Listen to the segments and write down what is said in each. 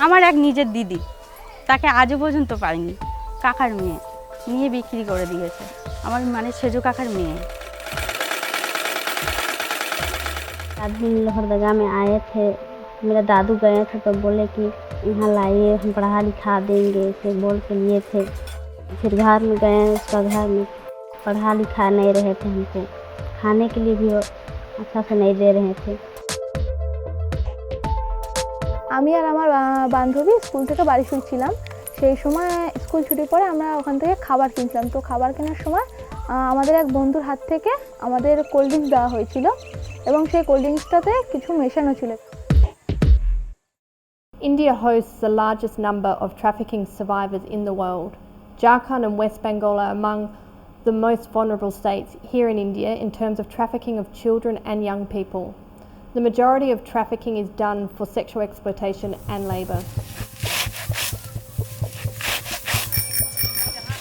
আমার এক নিজের দিদি, তাকে আজও পর্যন্ত পাইনি। কাকার মেয়ে নিয়ে বিক্রি করে দিয়েছে, আমার মানে সেজো কাকার মেয়ে। दादी लोहरदगा में आए थे, मेरा दादू गए थे तो बोले कि यहाँ लाइए हम पढ़ा लिखा देंगे, ऐसे बोल के लिए थे। फिर घर में गए, उसका घर में पढ़ा लिखा नहीं रहे थे, हमको खाने के लिए भी अच्छा से नहीं दे रहे थे। আমি আর আমার বান্ধবী স্কুল থেকে বাড়ি ফিরছিলাম। সেই সময় স্কুল ছুটির পরে আমরা ওখান থেকে খাবার কিনছিলাম। তো খাবার কেনার সময় আমাদের এক বন্ধুর হাত থেকে আমাদের কোল্ড ড্রিঙ্কস দেওয়া হয়েছিল এবং সেই কোল্ড ড্রিঙ্কসটাতে কিছু মেশানো ছিল। India hosts the largest number of trafficking survivors in the world. Jharkhand and West Bengal are among the most vulnerable states here in India in terms of trafficking of children and young people. The majority of trafficking is done for sexual exploitation and labour.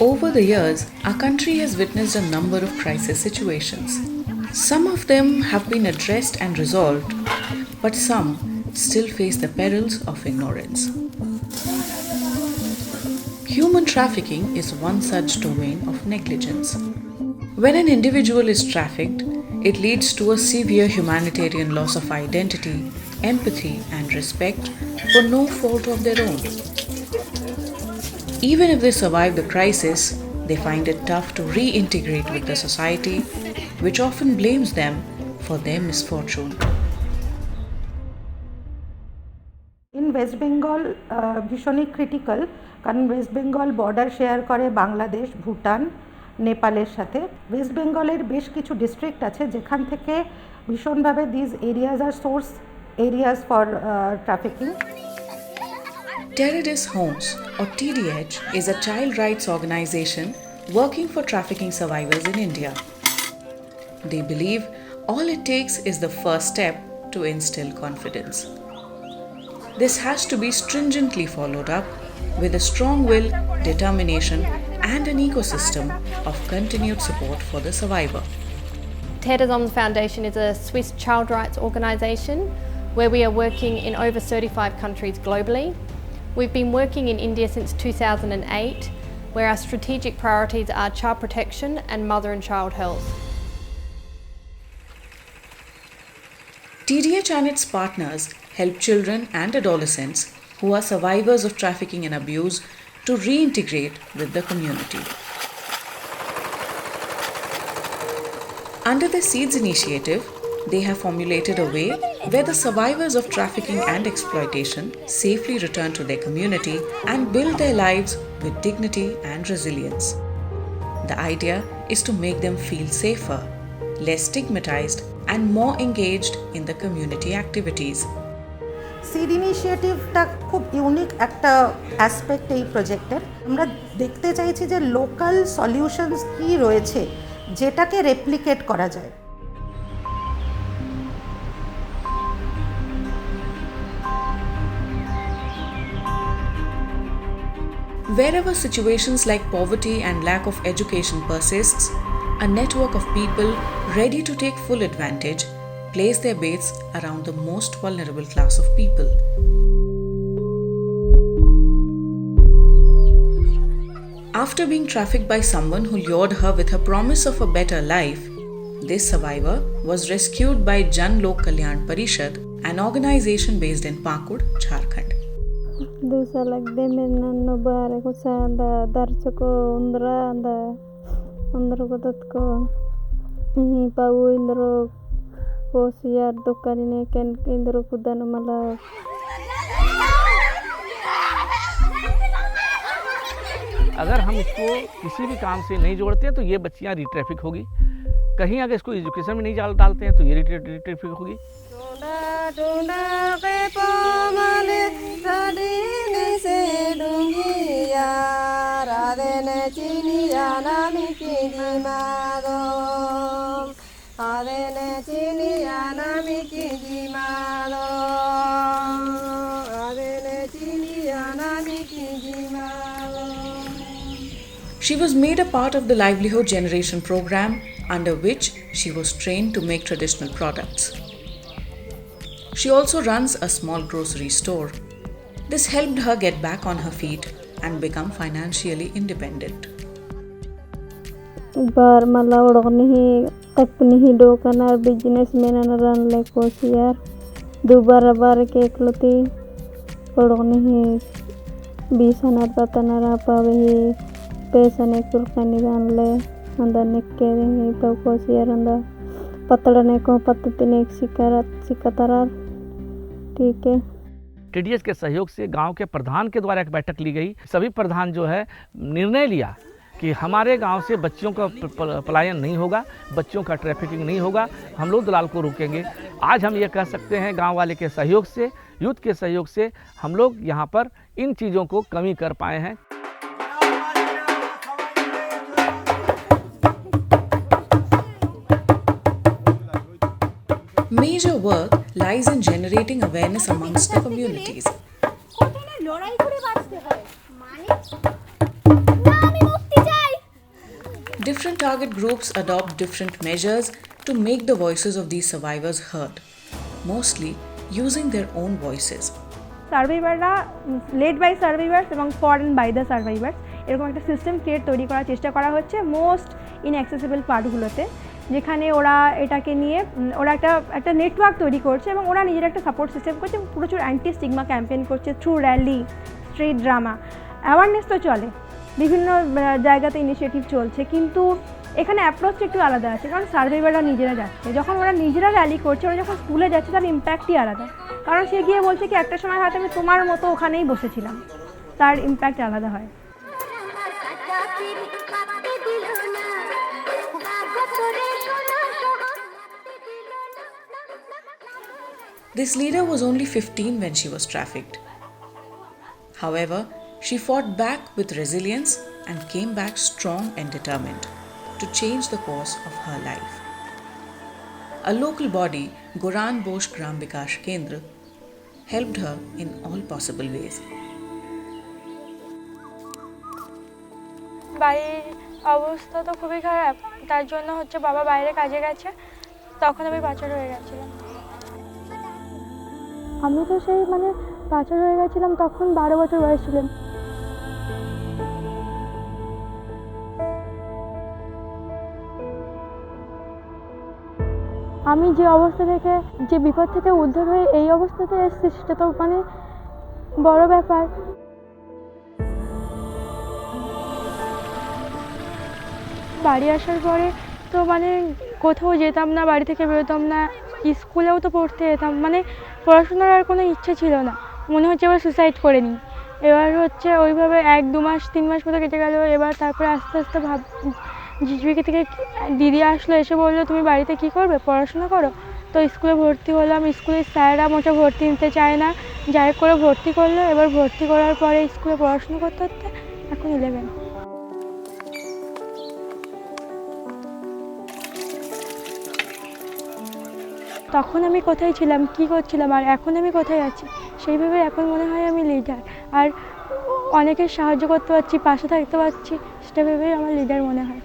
Over the years, our country has witnessed a number of crisis situations. Some of them have been addressed and resolved, but some still face the perils of ignorance. Human trafficking is one such domain of negligence. When an individual is trafficked, it leads to a severe humanitarian loss of identity, empathy, and respect for no fault of their own. Even if they survive the crisis, they find it tough to reintegrate with the society, which often blames them for their misfortune. In West Bengal ভীষণই critical, কারণ West Bengal border share করে বাংলাদেশ, ভুটান, নেপালের সাথে। West বেঙ্গলের বেশ কিছু district আছে যেখান থেকে ভীষণভাবে this areas are source areas for trafficking. Teredis Homes, or TDH, is a child rights organization working for trafficking survivors in India. They believe all it takes is the first step to instill confidence. This has to be stringently followed up with a strong will, determination, and an ecosystem of continued support for the survivor. Teredis Foundation is a Swiss child rights organisation where we are working in over 35 countries globally. We've been working in India since 2008, where our strategic priorities are child protection and mother and child health. TDH and its partners help children and adolescents who are survivors of trafficking and abuse to reintegrate with the community. Under the SEEDS initiative, they have formulated a way where the survivors of trafficking and exploitation safely return to their community and build their lives with dignity and resilience. The idea is to make them feel safer, less stigmatized, and more engaged in the community activities. Seed ইনিশিয়েটিভটা খুব unique একটা aspect এই প্রজেক্টের। আমরা দেখতে চাইছি যে local solutions কী রয়েছে যেটাকে রেপ্লিকেট করা যায়। Wherever situations like poverty and lack of education persists, a network of people ready to take full advantage place their baits around the most vulnerable class of people. After being trafficked by someone who lured her with her promise of a better life, this survivor was rescued by Jan Lok Kalyan Parishad, an organization based in Pakur, Jharkhand. दूसरा नन्नो बारे को सांदा दर्च को उंदरा अंदा अंदर को तत को नहीं पाऊ इंद्रो पोसियार दुकानी ने कैन इंद्रो कुदान मला अगर हम इसको किसी भी काम से नहीं जोड़ते हैं तो ये बच्चियां रिट्रैफिक होगी। कहीं अगर इसको एजुकेशन में नहीं डालते हैं तो ये रिट्रैफिक होगी। She was made a part of the Livelihood Generation program, under which she was trained to make traditional products. She also runs a small grocery store. This helped her get back on her feet and become financially independent. bar mala odognihi taknihi dokanar business menan ran le kosiyar dubar bar ke kloti odognihi 20,000 tatanara pavehi pesane kurkani ran le anda nekke ni to kosiyar anda patadane ko patutine sikatarar ठीक है। TDS के सहयोग से गांव के प्रधान के द्वारा एक बैठक ली गई। सभी प्रधान जो है निर्णय लिया कि हमारे गांव से बच्चियों का पलायन नहीं होगा, बच्चों का ट्रैफिकिंग नहीं होगा, हम लोग दलाल को रोकेंगे। आज हम ये कह सकते हैं गांव वाले के सहयोग से, यूथ के सहयोग से हम लोग यहाँ पर इन चीज़ों को कमी कर पाए हैं। Major work lies in generating awareness amongst the communities. Different target groups adopt different measures to make the voices of these survivors heard, mostly using their own voices. সার্ভাইভাররা লেড বাই সার্ভাইভার্স এবং for and by the survivors এরকম একটা system তৈরি করার চেষ্টা করা হচ্ছে most ইনঅ্যাক্সেসিবল পার্টগুলোতে, যেখানে ওরা এটাকে নিয়ে ওরা একটা নেটওয়ার্ক তৈরি করছে এবং ওরা নিজের একটা সাপোর্ট সিস্টেম করছে, প্রচুর অ্যান্টি স্টিগমা ক্যাম্পেইন করছে through rally, street drama, awareness তো চলে, বিভিন্ন জায়গাতে ইনিশিয়েটিভ চলছে, কিন্তু এখানে অ্যাপ্রোচটা একটু আলাদা আছে, কারণ সার্ভাইভাররা নিজেরা যাচ্ছে, যখন ওরা নিজেরা র্যালি করছে, ওরা যখন স্কুলে যাচ্ছে তার ইম্প্যাক্টই আলাদা, কারণ সে গিয়ে বলছে কি একটা সময় হয়তো আমি তোমার মতো ওখানেই বসেছিলাম, তার ইম্প্যাক্ট আলাদা হয়। This leader was only 15 when she was trafficked. However, she fought back with resilience and came back strong and determined to change the course of her life. A local body, Goran Bosch Gram Vikas Kendra, helped her in all possible ways. বাড়ির অবস্থা তো খুবই খারাপ, তার জন্য বাবা বাইরে কাজে গেছে, তখন আমি পাচার হয়ে গেছিলাম। আমি তো সেই পাচার হয়ে গেছিলাম তখন 12 বছর বয়স ছিল। আমি যে অবস্থা থেকে, যে বিপদ থেকে উদ্ধার হয়ে এই অবস্থাতে এসেছি, সেটা তো বড় ব্যাপার। বাড়ি আসার পরে তো কোথাও যেতাম না, বাড়ি থেকে বেরোতাম না, স্কুলেও তো পড়তে যেতাম, পড়াশোনার আর কোনো ইচ্ছে ছিল না, মনে হচ্ছে এবার সুসাইড করে নিই। এবার ওইভাবে 1-2 মাস 3 মাস মতো কেটে গেল। এবার তারপরে আস্তে আস্তে জিজুকে থেকে দিদি আসলো, এসে বললো তুমি বাড়িতে কি করবে, পড়াশোনা করো। তো স্কুলে ভর্তি হলাম, স্কুলের স্যাররা মোটা ভর্তি নিতে চায় না, যাই করে ভর্তি করলো। এবার ভর্তি করার পরে স্কুলে পড়াশোনা করতে করতে এখন 11। তখন আমি কোথায় ছিলাম, কি করছিলাম, আর এখন আমি কোথায় আছি, সেইভাবে এখন মনে হয় আমি লিডার, আর অনেকের সাহায্য করতে পারছি, পাশে থাকতে পারছি, সেটা ভেবেই আমার লিডার মনে হয়।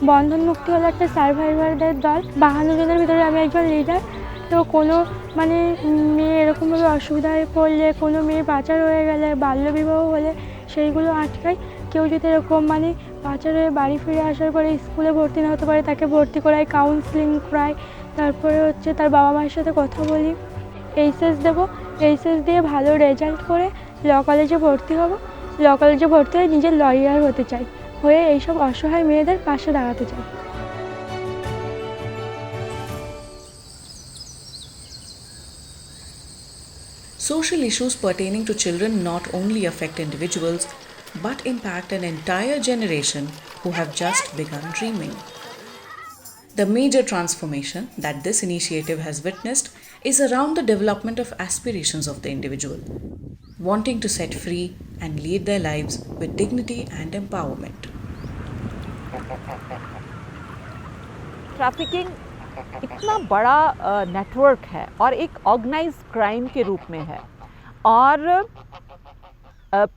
বন্ধন মুক্তি হলো একটা সার্ভাইভারদের দল, 52 জনের ভিতরে আমি একজন লিডার। তো কোনো মেয়ে এরকমভাবে অসুবিধায় পড়লে, কোনো মেয়ে পাচার হয়ে গেলে, বাল্যবিবাহ হলে সেইগুলো আটকাই। কেউ যদি এরকম পাচার হয়ে বাড়ি ফিরে আসার পরে স্কুলে ভর্তি না হতে পারে, তাকে ভর্তি করাই, কাউন্সেলিং করাই, তারপরে তার বাবা মায়ের সাথে কথা বলি, এইচএস দেবো, এইচএস দিয়ে ভালো রেজাল্ট করে ল কলেজে ভর্তি হব, ল কলেজে ভর্তি হয়ে নিজের লয়ার হতে চাই, হয়ে এইসব অসহায় মেয়েদের পাশে দাঁড়াতে চাই। Social issues pertaining to children not only affect individuals but impact an entire generation who have just begun dreaming. The major transformation that this initiative has witnessed is around the development of aspirations of the individual, wanting to set free and lead their lives with dignity and empowerment. Trafficking इतना बड़ा network है और एक organised crime के रूप में है, और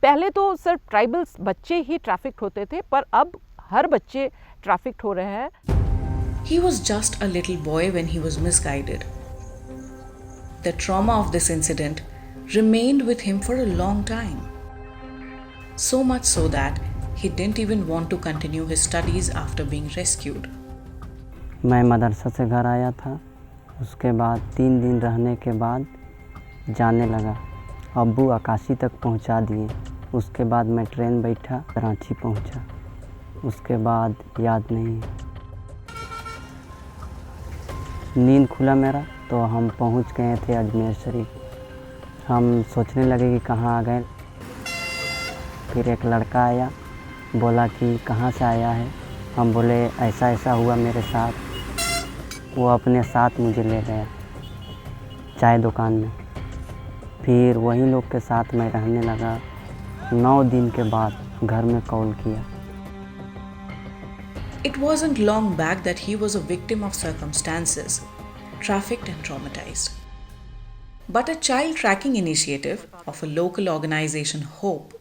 पहले तो सिर्फ ट्राइबल्स बच्चे ही ट्रैफिक होते थे, पर अब हर बच्चे ट्रैफिक हो रहे हैं। He was just a little boy when he was misguided. The trauma of this incident remained with him for a long time. So much so that he didn't even want to continue his studies after being rescued. मैं मदरसा से घर आया था, उसके बाद 3 दिन रहने के बाद जाने लगा। अब्बू आकाशी तक पहुंचा दिए। उसके बाद मैं ट्रेन बैठा, कराची पहुंचा। उसके बाद याद नहीं। नींद खुला मेरा तो हम पहुंच गए थे अजमेर शरीफ। हम सोचने लगे कि कहाँ आ गए। फिर एक लड़का आया, बोला कि कहाँ से आया है। हम बोले ऐसा ऐसा हुआ मेरे साथ। वो अपने साथ मुझे ले गया चाय दुकान में। फिर वही लोग के साथ मैं रहने लगा। 9 दिन के बाद घर में कॉल किया। It wasn't long back that he was a victim of circumstances, trafficked and traumatized. But a child tracking initiative of a local organization, Hope,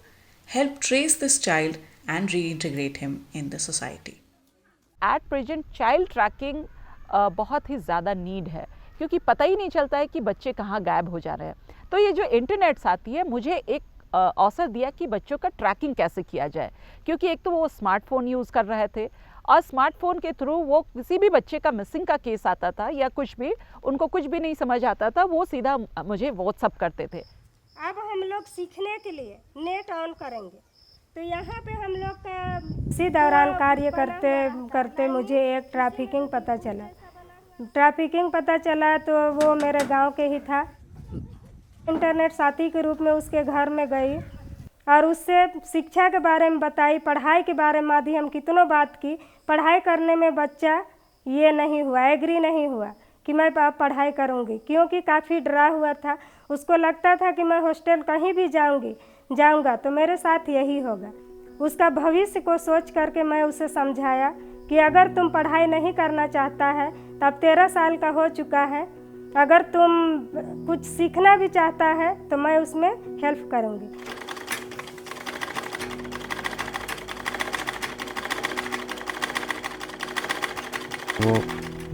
helped trace this child and reintegrate him in the society. At present child tracking बहुत ही ज़्यादा need है, क्योंकि पता ही नहीं चलता है कि बच्चे कहाँ गायब हो जा रहे हैं। तो ये जो इंटरनेट आती है, मुझे एक अवसर दिया कि बच्चों का ट्रैकिंग कैसे किया जाए, क्योंकि एक तो वो स्मार्टफोन यूज़ कर रहे थे और स्मार्टफोन के थ्रू वो किसी भी बच्चे का मिसिंग का केस आता था या कुछ भी, उनको कुछ भी नहीं समझ आता था, वो सीधा मुझे व्हाट्सअप करते थे। अब हम लोग सीखने के लिए नेट ऑन करेंगे तो यहाँ पे हम लोग का इसी दौरान कार्य करते करते मुझे एक ट्रैफिकिंग पता चला तो वो मेरे गांव के ही था। इंटरनेट साथी के रूप में उसके घर में गई और उससे शिक्षा के बारे में बताई, पढ़ाई के बारे में आदि हम कितनों बात की। पढ़ाई करने में बच्चा ये नहीं हुआ, एग्री नहीं हुआ कि मैं पढ़ाई करूँगी, क्योंकि काफ़ी डरा हुआ था। उसको लगता था कि मैं हॉस्टल कहीं भी जाऊँगा तो मेरे साथ यही होगा। उसका भविष्य को सोच करके मैं उसे समझाया कि अगर तुम पढ़ाई नहीं करना चाहता है, तब 13 साल का हो चुका है, अगर तुम कुछ सीखना भी चाहता है तो मैं उसमें हेल्प करूँगी। वो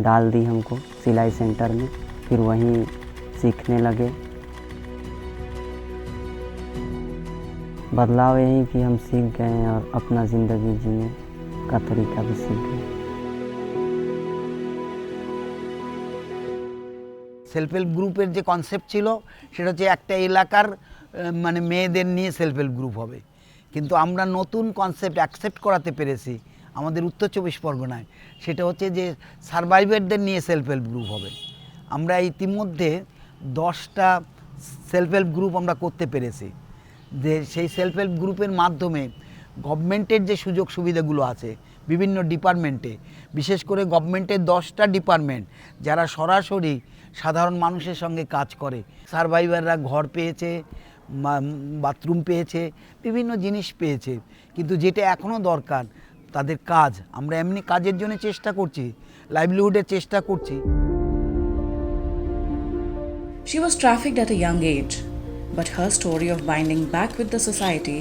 डाल दी हमको सिलाई सेंटर में, फिर वहीं सीखने लगे। बदलाव यही कि हम सीख गए और अपना ज़िंदगी जीने का तरीका भी सीख गए। সেলফ হেল্প গ্রুপের যে কনসেপ্ট ছিল সেটা হচ্ছে একটা এলাকার মানে মেয়েদের নিয়ে সেলফ হেল্প গ্রুপ হবে, কিন্তু আমরা নতুন কনসেপ্ট অ্যাকসেপ্ট করাতে পেরেছি আমাদের উত্তর 24 পরগনায়। সেটা হচ্ছে যে সার্ভাইভারদের নিয়ে সেলফ হেল্প গ্রুপ হবে। আমরা ইতিমধ্যে 10টা সেলফ হেল্প গ্রুপ আমরা করতে পেরেছি। যে সেই সেলফ হেল্প গ্রুপের মাধ্যমে গভর্নমেন্টের যে সুযোগ সুবিধাগুলো আছে বিভিন্ন ডিপার্টমেন্টে, বিশেষ করে গভর্নমেন্টের 10টা ডিপার্টমেন্ট যারা সরাসরি সাধারণ মানুষের সঙ্গে কাজ করে, সার্ভাইভাররা ঘর পেয়েছে, বাথরুম পেয়েছে, বিভিন্ন জিনিস পেয়েছে, কিন্তু যেটা এখনও দরকার তাদের কাজ। আমরা এমনি কাজের জন্য চেষ্টা করছি, লাইভলিহুডের চেষ্টা করছি। She was trafficked at a young age, but her story of binding back with the society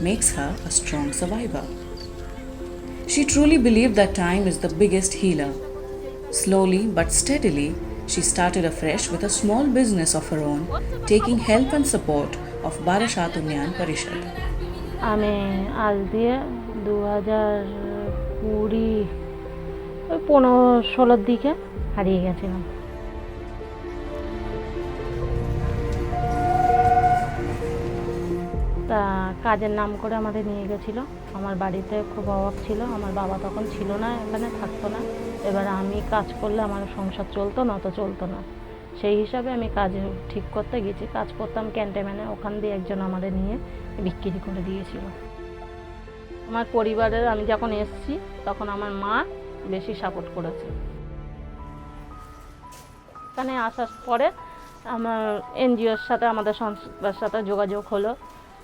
makes her a strong survivor. She truly believed that time is the biggest healer. Slowly but steadily, she started afresh with a small business of her own, taking help and support of Barashat Unnayan Parishad. আমি আজ দিয়ে 2015-16 দিকে হারিয়ে গেছিলাম। তা কাজের নাম করে আমাদের নিয়ে গেছিলো। আমার বাড়িতে খুব অভাব ছিল, আমার বাবা তখন ছিল না, এখানে থাকতো না। এবার আমি কাজ করলে আমার সংসার চলতো না, তো চলতো না। সেই হিসাবে আমি কাজ ঠিক করতে গেছি, কাজ করতাম ক্যান্টনমেন্টে। ওখান দিয়ে একজন আমাদের নিয়ে বিক্রি করে দিয়েছিল। আমার পরিবারের আমি যখন এসেছি তখন আমার মা বেশি সাপোর্ট করেছে। এখানে আসার পরে আমার এনজিওর সাথে আমাদের সংস্থার সাথে যোগাযোগ হলো,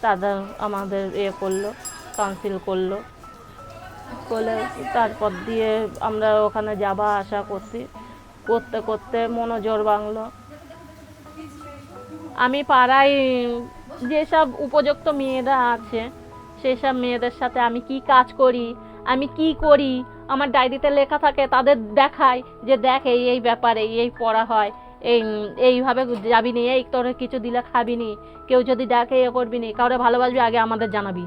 তাদের আমাদের করলো, কাউন্সিল করলো, তারপর দিয়ে আমরা ওখানে যাওয়া আসা করতে করতে মনোজোর বাংলো। আমি পাড়ায় যেসব উপযুক্ত মেয়েরা আছে সেই সব মেয়েদের সাথে আমি কি কাজ করি, আমি কি করি, আমার ডায়েরিতে লেখা থাকে, তাদের দেখাই যে দেখ এই এই ব্যাপারে এই পড়া হয়, এইভাবে যাবি নি, এই তোর কিছু দিলে খাবি নি, কেউ যদি ডাকে এ করবি নি, কাউরে ভালোবাসবি আগে আমাদের জানাবি।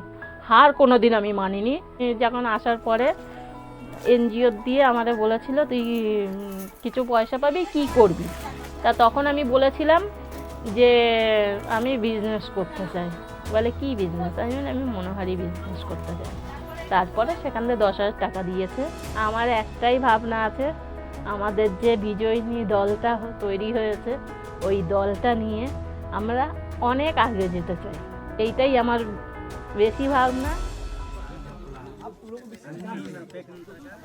হার কোনো দিন আমি মানিনি। যখন আসার পরে এনজিও দিয়ে আমাদের বলেছিল তুই কিছু পয়সা পাবি, কি করবি? তা তখন আমি বলেছিলাম যে আমি বিজনেস করতে চাই। বলে কি বিজনেস? আমি মনোহারি বিজনেস করতে চাই। তারপরে সেখান থেকে 10,000 টাকা দিয়েছে। আমার একটাই ভাবনা আছে, আমাদের যে বিজয়িনী দলটা তৈরি হয়েছে ওই দলটা নিয়ে আমরা অনেক আগে যেতে চাই, এইটাই আমার বেশি ভাবনা।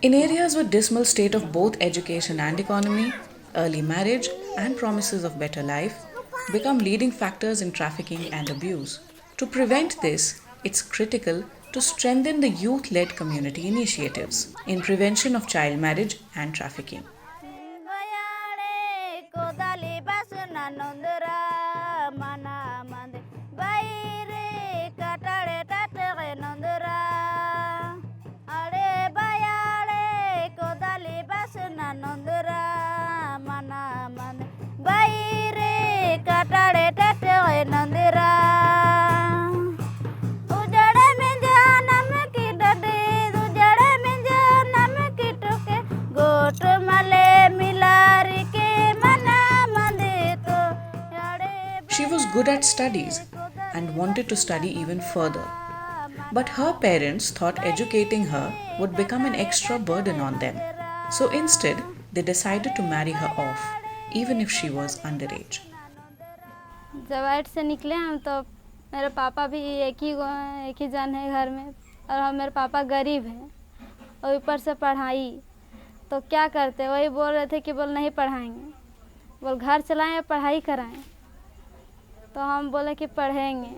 In areas with dismal state of both education and economy, early marriage and promises of better life become leading factors in trafficking and abuse. To prevent this, it's critical to strengthen the youth-led community initiatives in prevention of child marriage and trafficking. She was good at studies and wanted to study even further. But her parents thought educating her would become an extra burden on them. So instead, they decided to marry her off, even if she was underage. जब 8 से निकले हम तो मेरे पापा भी एक ही जन है घर में, और मेरे पापा गरीब हैं और ऊपर से पढ़ाई, तो क्या करते? वही बोल रहे थे कि बोल नहीं पढ़ाएंगे, बोल घर चलाएं या पढ़ाई कराएं। तो हम बोले कि पढ़ेंगे।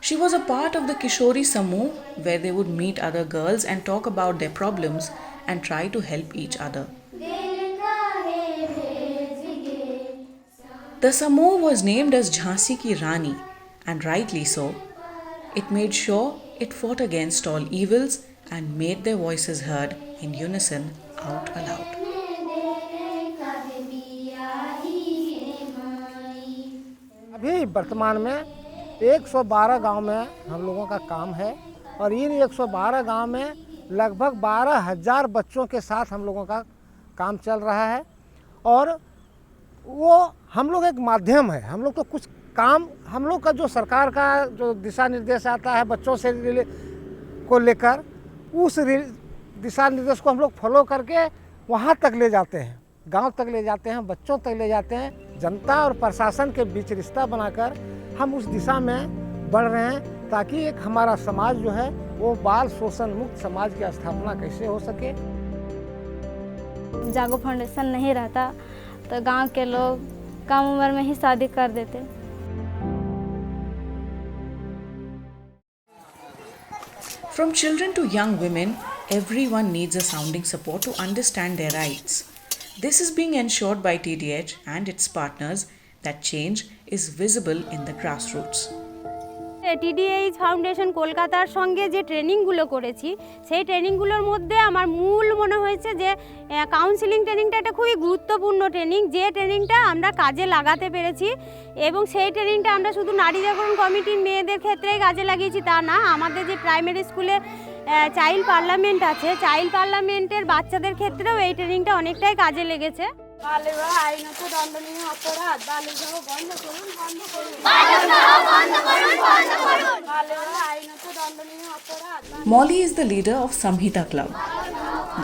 She was a part of the Kishori Samoh, where they would meet other girls and talk about their problems and try to help each other. The Samoh was named as Jhansi Ki Rani, and rightly so. It made sure it fought against all evils and made their voices heard in unison out aloud. अभी वर्तमान में 112 गांव में हम लोगों का काम है, और इन 112 गांव में लगभग 12,000 बच्चों के साथ हम लोगों का काम चल रहा है। और वो हम लोग एक माध्यम है, हम लोग तो कुछ काम, हम लोग का जो सरकार का जो दिशा निर्देश आता है बच्चों से को लेकर, उस दिशा निर्देश को हम लोग फॉलो करके वहाँ तक ले जाते हैं, गांव तक ले जाते हैं, बच्चों तक ले जाते हैं। जनता और प्रशासन के बीच रिश्ता बनाकर हम उस दिशा में बढ़ रहे हैं, ताकि एक हमारा समाज जो है वो बाल शोषण मुक्त समाज की स्थापना कैसे हो सके। जागो फाउंडेशन नहीं रहता तो गांव के लोग कम उम्र में ही शादी कर देते। From children to young women, everyone needs a sounding support to understand their rights. This is being ensured by TDH and its partners that change is visible in the grassroots. TDH foundation কলকাতার সঙ্গে যে ট্রেনিংগুলো করেছি, সেই ট্রেনিংগুলোর মধ্যে আমার মূল মনে হয়েছে যে কাউন্সিলিং ট্রেনিংটা একটা খুবই গুরুত্বপূর্ণ ট্রেনিং, যে ট্রেনিংটা আমরা কাজে লাগাতে পেরেছি। এবং সেই ট্রেনিংটা আমরা শুধু নারী জাগরণ কমিটির মেয়েদের ক্ষেত্রেই কাজে লাগিয়েছি তা না, আমাদের যে প্রাইমারি স্কুলে চাইল্ড পার্লামেন্ট আছে, চাইল্ড পার্লামেন্টের বাচ্চাদের ক্ষেত্রেও এই ট্রেনিংটা অনেকটাই কাজে লেগেছে। বাল্যবিবাহ আইনত দণ্ডনীয় অপরাধ, বাল্যবিবাহ বন্ধ করুন, বন্ধ করুন, বাল্যবিবাহ আইনত দণ্ডনীয় অপরাধ। Molly is the leader of Samhita Club.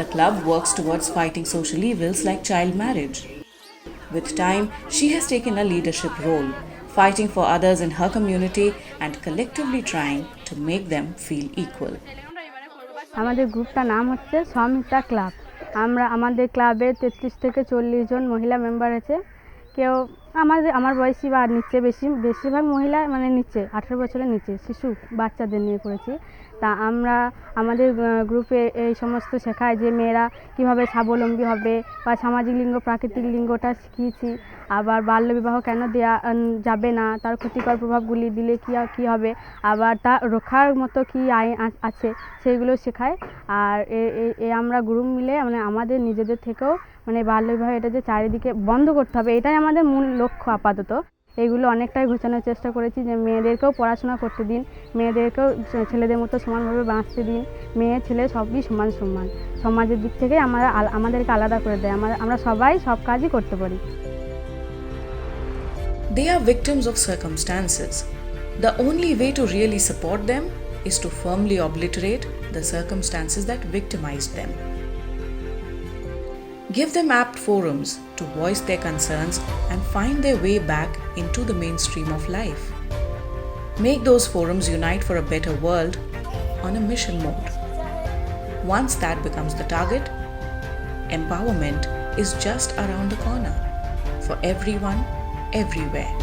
The club works towards fighting social evils like child marriage. With time, she has taken a leadership role, fighting for others in her community and collectively trying to make them feel equal. আমাদের গ্রুপটার নাম হচ্ছে Samita club. আমাদের ক্লাবে 33 থেকে 40 জন মহিলা member আছে। কেউ আমার বয়সী বা নিচে, বেশিরভাগ মহিলা মানে নিচে 18 বছরের নিচে শিশু বাচ্চাদের নিয়ে করেছি। তা আমরা আমাদের গ্রুপে এই সমস্ত শেখায় যে মেয়েরা কীভাবে স্বাবলম্বী হবে বা সামাজিক লিঙ্গ প্রাকৃতিক লিঙ্গটা শিখিয়েছি। আবার বাল্যবিবাহ কেন দেয়া যাবে না, তার ক্ষতিকর প্রভাবগুলি দিলে কী হবে, আবার তা রক্ষার মতো কী আইন আছে সেইগুলো শেখায়। আর আমরা গ্রুপ মিলে মানে আমাদের নিজেদের থেকেও মানে বাল্যবিবাহ এটা যে চারিদিকে বন্ধ করতে হবে, এটাই আমাদের মূল লক্ষ্য আপাতত। এইগুলো অনেকটাই ঘোচানোর চেষ্টা করেছি যে মেয়েদেরকেও পড়াশোনা করতে দিন, মেয়েদেরকেও ছেলেদের মতো সমানভাবে বাঁচতে দিন, মেয়ে ছেলে সবই সমান সমান। সমাজের দিক থেকে আমাদেরকে আলাদা করে দেয়, আমরা সবাই সব কাজই করতে পারি। They are victims of circumstances. The only way to really support them is to firmly obliterate the circumstances that victimized them. Give them apt forums to voice their concerns and find their way back into the mainstream of life. Make those forums unite for a better world on a mission mode. Once that becomes the target, empowerment is just around the corner for everyone, everywhere.